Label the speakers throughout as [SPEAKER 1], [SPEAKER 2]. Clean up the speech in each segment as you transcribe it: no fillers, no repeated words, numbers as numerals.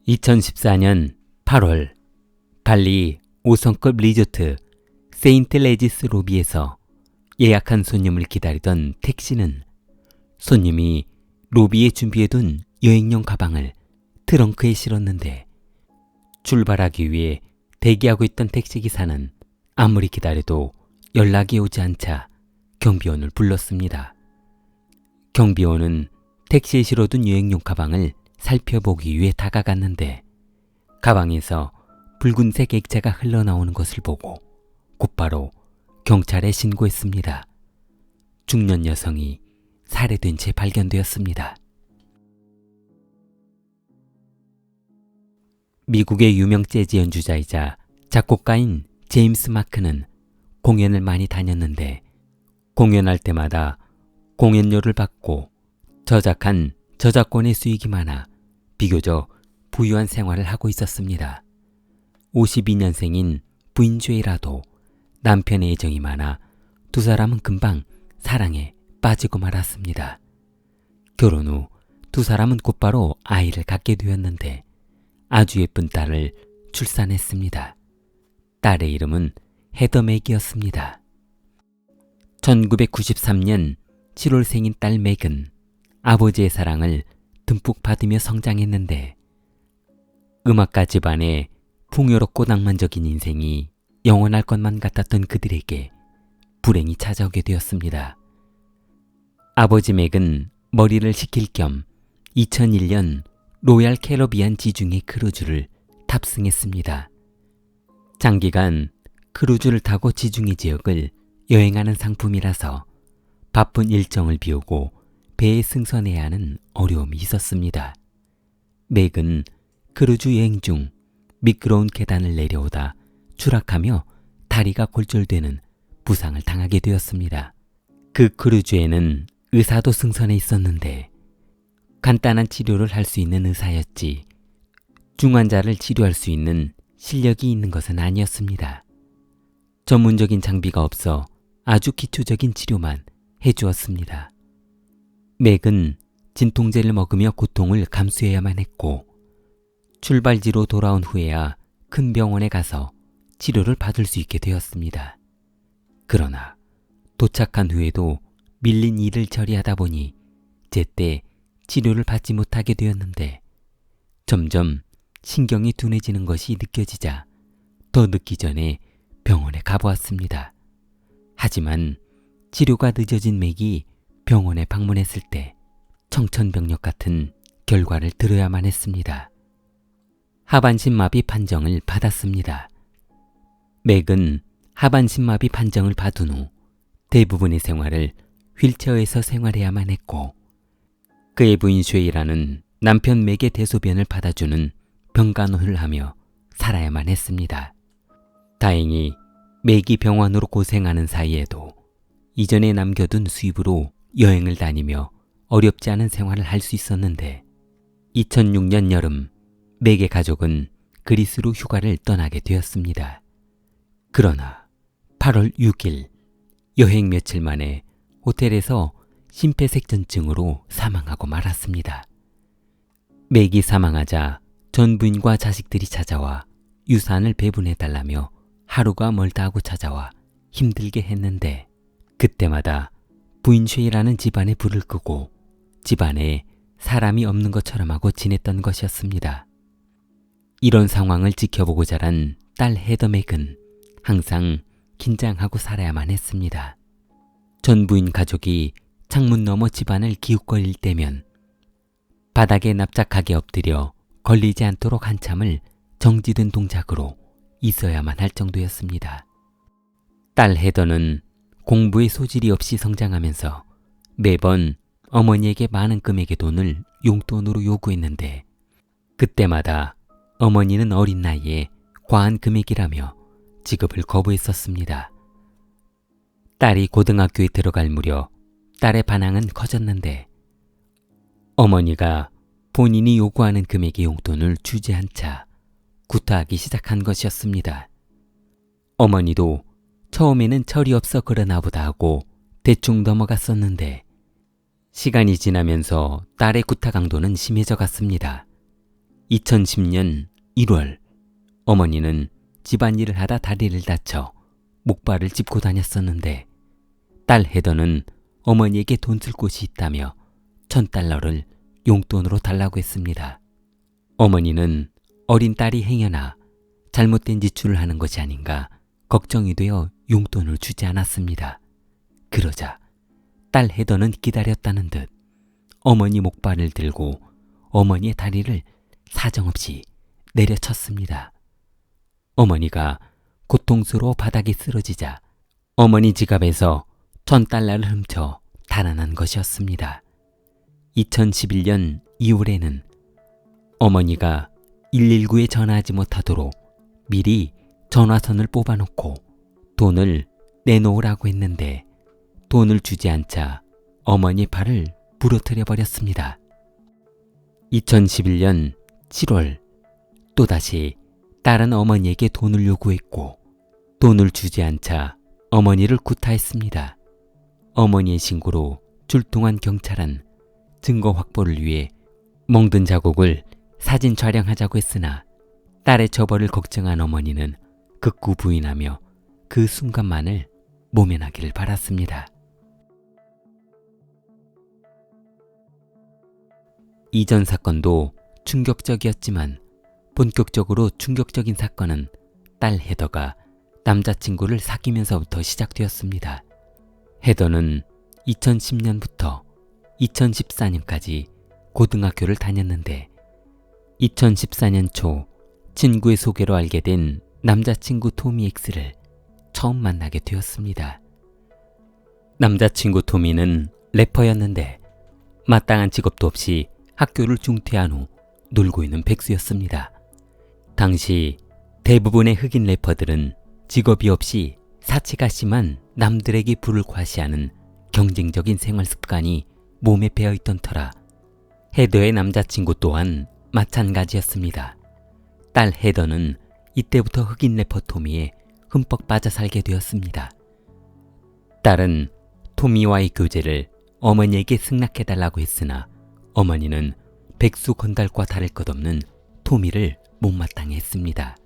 [SPEAKER 1] 2014년 8월 발리 5성급 리조트 세인트 레지스 로비에서 예약한 손님을 기다리던 택시는 손님이 로비에 준비해둔 여행용 가방을 트렁크에 실었는데 출발하기 위해 대기하고 있던 택시기사는 아무리 기다려도 연락이 오지 않자 경비원을 불렀습니다. 경비원은 택시에 실어둔 여행용 가방을 살펴보기 위해 다가갔는데 가방에서 붉은색 액체가 흘러나오는 것을 보고 곧바로 경찰에 신고했습니다. 중년 여성이 살해된 채 발견되었습니다. 미국의 유명 재즈 연주자이자 작곡가인 제임스 마크는 공연을 많이 다녔는데 공연할 때마다 공연료를 받고 저작한 저작권의 수익이 많아 비교적 부유한 생활을 하고 있었습니다. 52년생인 부인 죄이라도 남편의 애정이 많아 두 사람은 금방 사랑에 빠지고 말았습니다. 결혼 후 두 사람은 곧바로 아이를 갖게 되었는데 아주 예쁜 딸을 출산했습니다. 딸의 이름은 헤더 맥이었습니다. 1993년 7월 생인 딸 맥은 아버지의 사랑을 듬뿍 받으며 성장했는데 음악가 집안의 풍요롭고 낭만적인 인생이 영원할 것만 같았던 그들에게 불행이 찾아오게 되었습니다. 아버지 맥은 머리를 식힐 겸 2001년 로얄 캐러비안 지중해 크루즈를 탑승했습니다. 장기간 크루즈를 타고 지중해 지역을 여행하는 상품이라서 바쁜 일정을 비우고 배에 승선해야 하는 어려움이 있었습니다. 맥은 크루즈 여행 중 미끄러운 계단을 내려오다 추락하며 다리가 골절되는 부상을 당하게 되었습니다. 그 크루즈에는 의사도 승선해 있었는데 간단한 치료를 할 수 있는 의사였지 중환자를 치료할 수 있는 실력이 있는 것은 아니었습니다. 전문적인 장비가 없어 아주 기초적인 치료만 해주었습니다. 맥은 진통제를 먹으며 고통을 감수해야만 했고 출발지로 돌아온 후에야 큰 병원에 가서 치료를 받을 수 있게 되었습니다. 그러나 도착한 후에도 밀린 일을 처리하다 보니 제때 치료를 받지 못하게 되었는데 점점 신경이 둔해지는 것이 느껴지자 더 늦기 전에 병원에 가보았습니다. 하지만 치료가 늦어진 맥이 병원에 방문했을 때 청천벽력 같은 결과를 들어야만 했습니다. 하반신마비 판정을 받았습니다. 맥은 하반신마비 판정을 받은 후 대부분의 생활을 휠체어에서 생활해야만 했고 그의 부인 쉐이라는 남편 맥의 대소변을 받아주는 병간호를 하며 살아야만 했습니다. 다행히 맥이 병원으로 고생하는 사이에도 이전에 남겨둔 수입으로 여행을 다니며 어렵지 않은 생활을 할 수 있었는데 2006년 여름 맥의 가족은 그리스로 휴가를 떠나게 되었습니다. 그러나 8월 6일 여행 며칠 만에 호텔에서 심폐색전증으로 사망하고 말았습니다. 맥이 사망하자 전 부인과 자식들이 찾아와 유산을 배분해달라며 하루가 멀다 하고 찾아와 힘들게 했는데 그때마다 부인 쉐이라는 집안에 불을 끄고 집안에 사람이 없는 것처럼 하고 지냈던 것이었습니다. 이런 상황을 지켜보고 자란 딸 헤더 맥은 항상 긴장하고 살아야만 했습니다. 전 부인 가족이 창문 너머 집안을 기웃거릴 때면 바닥에 납작하게 엎드려 걸리지 않도록 한참을 정지된 동작으로 있어야만 할 정도였습니다. 딸 헤더는 공부에 소질이 없이 성장하면서 매번 어머니에게 많은 금액의 돈을 용돈으로 요구했는데 그때마다 어머니는 어린 나이에 과한 금액이라며 지급을 거부했었습니다. 딸이 고등학교에 들어갈 무렵 딸의 반항은 커졌는데 어머니가 본인이 요구하는 금액의 용돈을 주지 않자 구타하기 시작한 것이었습니다. 어머니도 처음에는 철이 없어 그러나 보다 하고 대충 넘어갔었는데 시간이 지나면서 딸의 구타 강도는 심해져 갔습니다. 2010년 1월 어머니는 집안일을 하다 다리를 다쳐 목발을 짚고 다녔었는데 딸 헤더는 어머니에게 돈 쓸 곳이 있다며 $1,000를 용돈으로 달라고 했습니다. 어머니는 어린 딸이 행여나 잘못된 지출을 하는 것이 아닌가 걱정이 되어 용돈을 주지 않았습니다. 그러자 딸 헤더는 기다렸다는 듯 어머니 목발을 들고 어머니의 다리를 사정없이 내려쳤습니다. 어머니가 고통스러워 바닥에 쓰러지자 어머니 지갑에서 $1,000를 훔쳐 달아난 것이었습니다. 2011년 2월에는 어머니가 119에 전화하지 못하도록 미리 전화선을 뽑아놓고 돈을 내놓으라고 했는데 돈을 주지 않자 어머니 팔을 부러뜨려 버렸습니다. 2011년 7월 또다시 딸은 어머니에게 돈을 요구했고 돈을 주지 않자 어머니를 구타했습니다. 어머니의 신고로 출동한 경찰은 증거 확보를 위해 멍든 자국을 사진 촬영하자고 했으나 딸의 처벌을 걱정한 어머니는 극구 부인하며 그 순간만을 모면하기를 바랐습니다. 이전 사건도 충격적이었지만 본격적으로 충격적인 사건은 딸 헤더가 남자친구를 사귀면서부터 시작되었습니다. 헤더는 2010년부터 2014년까지 고등학교를 다녔는데 2014년 초 친구의 소개로 알게 된 남자친구 토미 X를 처음 만나게 되었습니다. 남자친구 토미는 래퍼였는데 마땅한 직업도 없이 학교를 중퇴한 후 놀고 있는 백수였습니다. 당시 대부분의 흑인 래퍼들은 직업이 없이 사치가 심한 남들에게 부를 과시하는 경쟁적인 생활 습관이 몸에 배어있던 터라 헤더의 남자친구 또한 마찬가지였습니다. 딸 헤더는 이때부터 흑인 래퍼 토미에 흠뻑 빠져 살게 되었습니다. 딸은 토미와의 교제를 어머니에게 승낙해달라고 했으나 어머니는 백수 건달과 다를 것 없는 토미를 못마땅해 했습니다.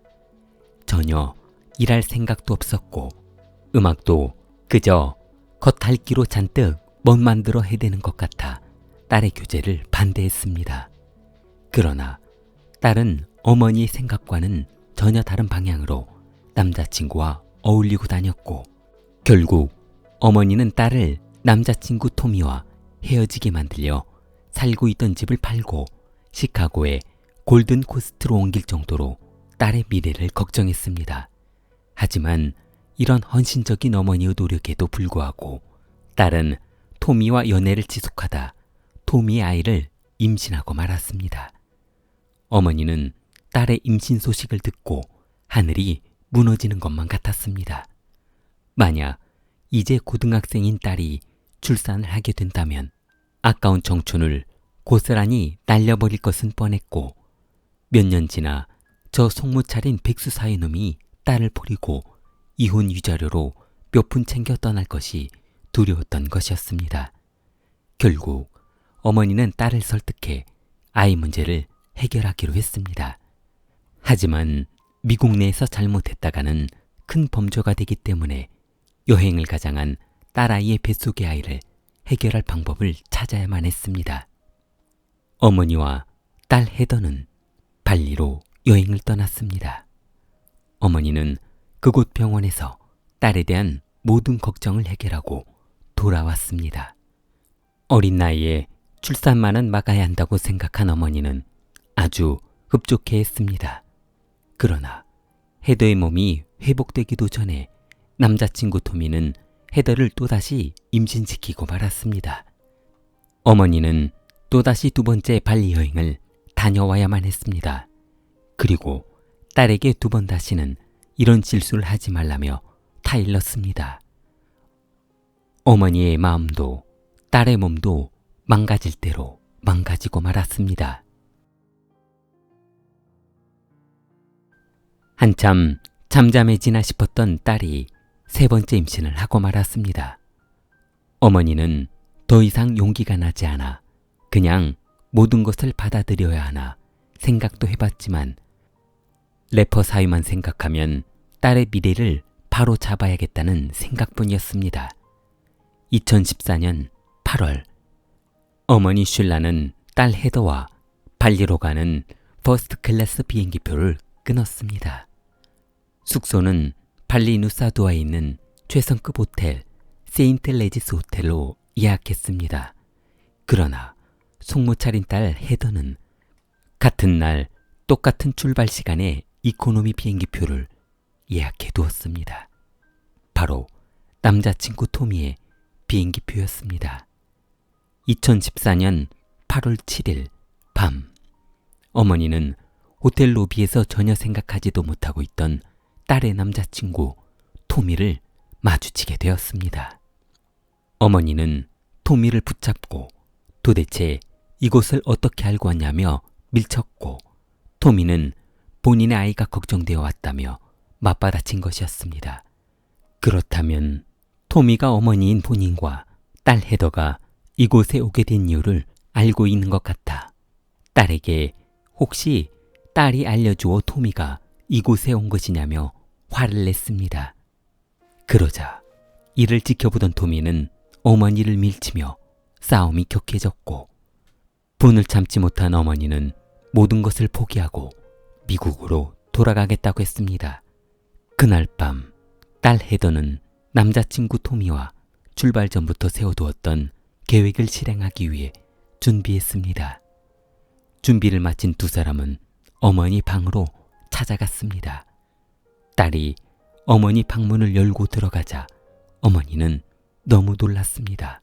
[SPEAKER 1] 전혀 일할 생각도 없었고 음악도 그저 겉핥기로 잔뜩 멋 만들어 해대는 것 같아 딸의 교제를 반대했습니다. 그러나 딸은 어머니의 생각과는 전혀 다른 방향으로 남자친구와 어울리고 다녔고 결국 어머니는 딸을 남자친구 토미와 헤어지게 만들려 살고 있던 집을 팔고 시카고의 골든 코스트로 옮길 정도로 딸의 미래를 걱정했습니다. 하지만 이런 헌신적인 어머니의 노력에도 불구하고 딸은 토미와 연애를 지속하다 토미의 아이를 임신하고 말았습니다. 어머니는 딸의 임신 소식을 듣고 하늘이 무너지는 것만 같았습니다. 만약 이제 고등학생인 딸이 출산을 하게 된다면 아까운 청춘을 고스란히 날려버릴 것은 뻔했고 몇 년 지나 저 속못 차린 백수 사이놈이 딸을 버리고 이혼 위자료로 몇 푼 챙겨 떠날 것이 두려웠던 것이었습니다. 결국 어머니는 딸을 설득해 아이 문제를 해결하기로 했습니다. 하지만 미국 내에서 잘못했다가는 큰 범죄가 되기 때문에 여행을 가장한 딸아이의 뱃속의 아이를 해결할 방법을 찾아야만 했습니다. 어머니와 딸 헤더는 발리로 여행을 떠났습니다. 어머니는 그곳 병원에서 딸에 대한 모든 걱정을 해결하고 돌아왔습니다. 어린 나이에 출산만은 막아야 한다고 생각한 어머니는 아주 흡족해했습니다. 그러나 헤더의 몸이 회복되기도 전에 남자친구 토미는 헤더를 또다시 임신시키고 말았습니다. 어머니는 또다시 두 번째 발리 여행을 다녀와야만 했습니다. 그리고 딸에게 두 번 다시는 이런 실수를 하지 말라며 타일렀습니다. 어머니의 마음도 딸의 몸도 망가질 대로 망가지고 말았습니다. 한참 잠잠해지나 싶었던 딸이 세 번째 임신을 하고 말았습니다. 어머니는 더 이상 용기가 나지 않아 그냥 모든 것을 받아들여야 하나 생각도 해봤지만 래퍼 사위만 생각하면 딸의 미래를 바로 잡아야겠다는 생각뿐이었습니다. 2014년 8월 어머니 슐라는 딸 헤더와 발리로 가는 퍼스트 클래스 비행기표를 끊었습니다. 숙소는 발리 누사두아에 있는 최상급 호텔 세인트 레지스 호텔로 예약했습니다. 그러나 속못 차린 딸 헤더는 같은 날 똑같은 출발 시간에 이코노미 비행기표를 예약해 두었습니다. 바로 남자친구 토미의 비행기표였습니다. 2014년 8월 7일 밤 어머니는 호텔 로비에서 전혀 생각하지도 못하고 있던 딸의 남자친구 토미를 마주치게 되었습니다. 어머니는 토미를 붙잡고 도대체 이곳을 어떻게 알고 왔냐며 밀쳤고 토미는 본인의 아이가 걱정되어 왔다며 맞받아친 것이었습니다. 그렇다면 토미가 어머니인 본인과 딸 헤더가 이곳에 오게 된 이유를 알고 있는 것 같아 딸에게 혹시 딸이 알려주어 토미가 이곳에 온 것이냐며 화를 냈습니다. 그러자 이를 지켜보던 토미는 어머니를 밀치며 싸움이 격해졌고 분을 참지 못한 어머니는 모든 것을 포기하고 미국으로 돌아가겠다고 했습니다. 그날 밤 딸 헤더는 남자친구 토미와 출발 전부터 세워두었던 계획을 실행하기 위해 준비했습니다. 준비를 마친 두 사람은 어머니 방으로 찾아갔습니다. 딸이 어머니 방문을 열고 들어가자 어머니는 너무 놀랐습니다.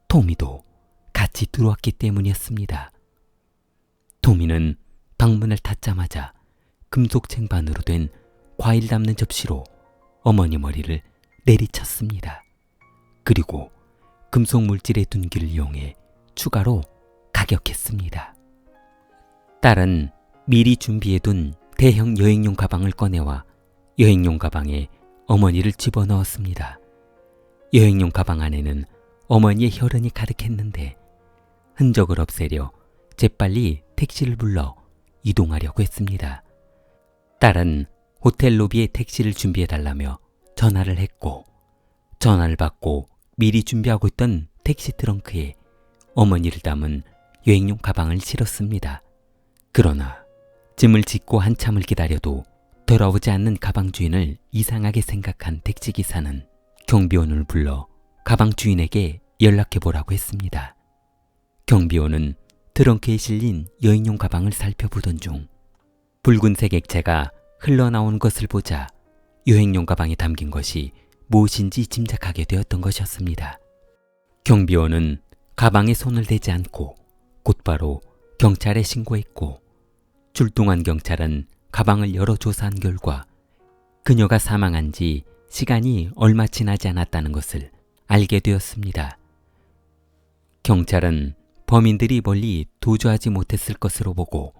[SPEAKER 1] 토미도 같이 들어왔기 때문이었습니다. 토미는 방문을 닫자마자 금속 쟁반으로 된 과일 담는 접시로 어머니 머리를 내리쳤습니다. 그리고 금속 물질의 둔기를 이용해 추가로 가격했습니다. 딸은 미리 준비해둔 대형 여행용 가방을 꺼내와 여행용 가방에 어머니를 집어넣었습니다. 여행용 가방 안에는 어머니의 혈흔이 가득했는데 흔적을 없애려 재빨리 택시를 불러 이동하려고 했습니다. 딸은 호텔 로비에 택시를 준비해달라며 전화를 했고 전화를 받고 미리 준비하고 있던 택시 트렁크에 어머니를 담은 여행용 가방을 실었습니다. 그러나 짐을 짓고 한참을 기다려도 돌아오지 않는 가방 주인을 이상하게 생각한 택시기사는 경비원을 불러 가방 주인에게 연락해보라고 했습니다. 경비원은 트렁크에 실린 여행용 가방을 살펴보던 중 붉은색 액체가 흘러나오는 것을 보자 여행용 가방에 담긴 것이 무엇인지 짐작하게 되었던 것이었습니다. 경비원은 가방에 손을 대지 않고 곧바로 경찰에 신고했고 출동한 경찰은 가방을 열어 조사한 결과 그녀가 사망한 지 시간이 얼마 지나지 않았다는 것을 알게 되었습니다. 경찰은 범인들이 멀리 도주하지 못했을 것으로 보고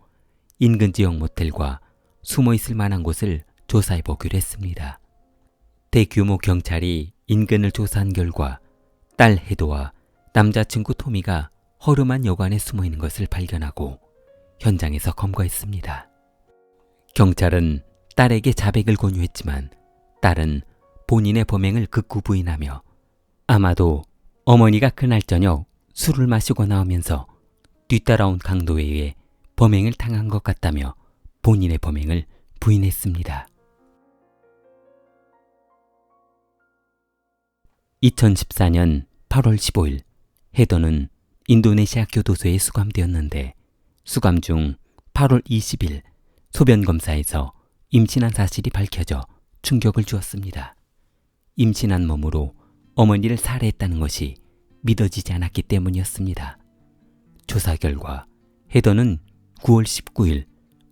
[SPEAKER 1] 인근 지역 모텔과 숨어 있을 만한 곳을 조사해 보기로 했습니다. 대규모 경찰이 인근을 조사한 결과 딸 헤더와 남자친구 토미가 허름한 여관에 숨어 있는 것을 발견하고 현장에서 검거했습니다. 경찰은 딸에게 자백을 권유했지만 딸은 본인의 범행을 극구 부인하며 아마도 어머니가 그날 저녁 술을 마시고 나오면서 뒤따라온 강도에 의해 범행을 당한 것 같다며 본인의 범행을 부인했습니다. 2014년 8월 15일 헤더는 인도네시아 교도소에 수감되었는데 수감 중 8월 20일 소변 검사에서 임신한 사실이 밝혀져 충격을 주었습니다. 임신한 몸으로 어머니를 살해했다는 것이 믿어지지 않았기 때문이었습니다. 조사 결과 헤더는 9월 19일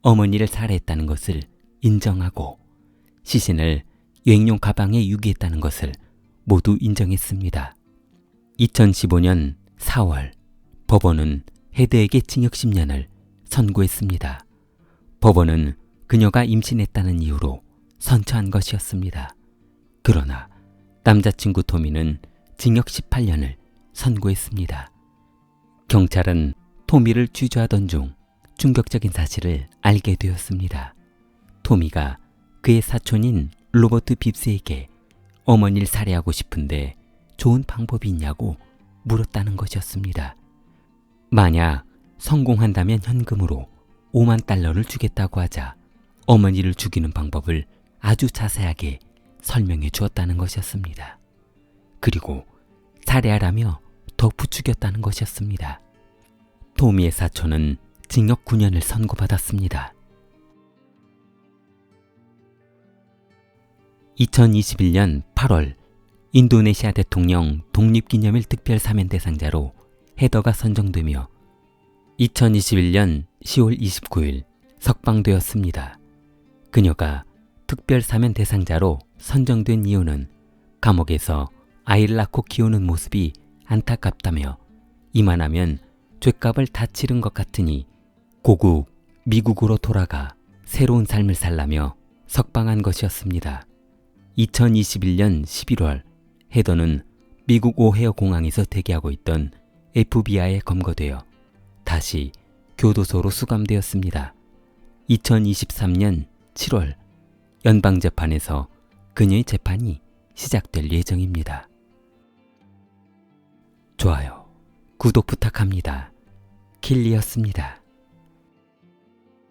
[SPEAKER 1] 어머니를 살해했다는 것을 인정하고 시신을 여행용 가방에 유기했다는 것을 모두 인정했습니다. 2015년 4월 법원은 헤더에게 징역 10년을 선고했습니다. 법원은 그녀가 임신했다는 이유로 선처한 것이었습니다. 그러나 남자친구 토미는 징역 18년을 선고했습니다. 경찰은 토미를 취조하던 중 충격적인 사실을 알게 되었습니다. 토미가 그의 사촌인 로버트 빕스에게 어머니를 살해하고 싶은데 좋은 방법이 있냐고 물었다는 것이었습니다. 만약 성공한다면 현금으로 5만 달러를 주겠다고 하자 어머니를 죽이는 방법을 아주 자세하게 설명해 주었다는 것이었습니다. 그리고 살해하라며 더 부추겼다는 것이었습니다. 토미의 사촌은 징역 9년을 선고받았습니다. 2021년 8월 인도네시아 대통령 독립기념일 특별사면대상자로 헤더가 선정되며 2021년 10월 29일 석방되었습니다. 그녀가 특별사면대상자로 선정된 이유는 감옥에서 아이를 낳고 키우는 모습이 안타깝다며 이만하면 죗값을 다 치른 것 같으니 고국 미국으로 돌아가 새로운 삶을 살라며 석방한 것이었습니다. 2021년 11월 헤더는 미국 오헤어 공항에서 대기하고 있던 FBI에 검거되어 다시 교도소로 수감되었습니다. 2023년 7월 연방재판에서 그녀의 재판이 시작될 예정입니다. 좋아요, 구독 부탁합니다. 킬리였습니다.